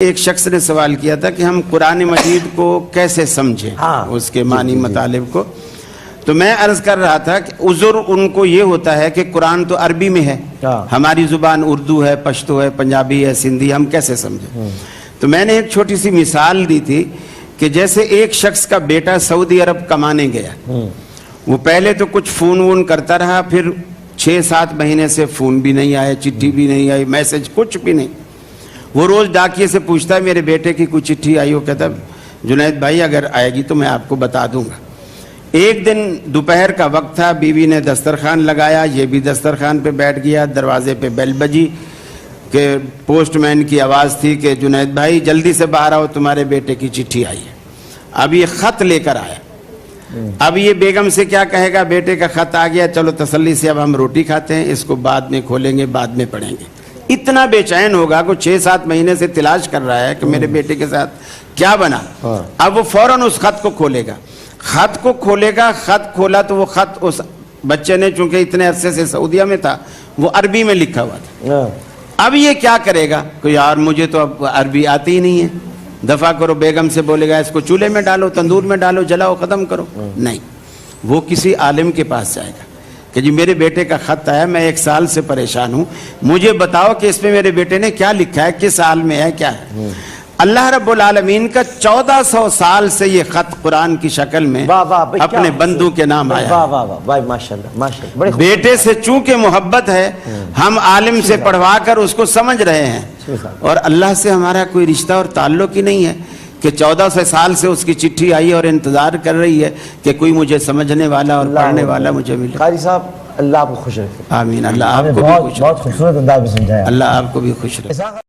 ایک شخص نے سوال کیا تھا کہ ہم قرآن مجید کو کیسے سمجھیں اس کے معنی مطالب کو. تو میں عرض کر رہا تھا کہ عذر ان کو یہ ہوتا ہے کہ قرآن تو عربی میں ہے, ہماری زبان اردو ہے, پشتو ہے, پنجابی ہے, سندھی, ہم کیسے سمجھیں. تو میں نے ایک چھوٹی سی مثال دی تھی کہ جیسے ایک شخص کا بیٹا سعودی عرب کمانے گیا, وہ پہلے تو کچھ فون وون کرتا رہا, پھر 6-7 مہینے سے فون بھی نہیں آئے, چٹھی بھی نہیں آئی, میسج کچھ بھی نہیں. وہ روز ڈاکیے سے پوچھتا ہے میرے بیٹے کی کوئی چٹھی آئی ہو, کہتا جنید بھائی اگر آئے گی تو میں آپ کو بتا دوں گا. ایک دن دوپہر کا وقت تھا, بیوی نے دسترخوان لگایا, یہ بھی دسترخوان پہ بیٹھ گیا, دروازے پہ بیل بجی کہ پوسٹ مین کی آواز تھی کہ جنید بھائی جلدی سے باہر آؤ, تمہارے بیٹے کی چٹھی آئی ہے. اب یہ خط لے کر آیا. اب یہ بیگم سے کیا کہے گا, بیٹے کا خط آ گیا, چلو تسلی سے اب ہم روٹی کھاتے ہیں, اس کو بعد میں کھولیں گے, بعد میں پڑھیں گے. اتنا بے چین ہوگا کہ 6-7 مہینے سے تلاش کر رہا ہے کہ میرے بیٹے کے ساتھ کیا بنا. اب وہ فوراً اس خط کو کھولے گا, خط کو کھولے گا. خط کھولا تو وہ خط اس بچے نے, چونکہ اتنے عرصے سے سعودیہ میں تھا, وہ عربی میں لکھا ہوا تھا. اب یہ کیا کرے گا کہ یار مجھے تو اب عربی آتی ہی نہیں ہے, دفع کرو. بیگم سے بولے گا اس کو چولہے میں ڈالو, تندور میں ڈالو, جلاؤ, ختم کرو. نہیں, وہ کسی عالم کے پاس جائے گا کہ جی میرے بیٹے کا خط آیا, میں 1 سال سے پریشان ہوں, مجھے بتاؤ کہ اس میں میرے بیٹے نے کیا لکھا ہے, کس حال میں ہے, کیا ہے. اللہ رب العالمین کا 1400 سال سے یہ خط قرآن کی شکل میں اپنے بندوں کے نام آیا. بیٹے سے چونکہ محبت ہے, ہم عالم سے پڑھوا کر اس کو سمجھ رہے ہیں, اور اللہ سے ہمارا کوئی رشتہ اور تعلق ہی نہیں ہے کہ 1400 سال سے اس کی چٹھی آئی اور انتظار کر رہی ہے کہ کوئی مجھے سمجھنے والا اور پڑھنے والا مجھے ملے. قاری صاحب اللہ آپ کو خوش رکھے. آمین. اللہ آپ کو بھی خوش رکھے. بہت خوبصورت انداز میں سمجھایا. اللہ آپ کو بھی خوش رکھے.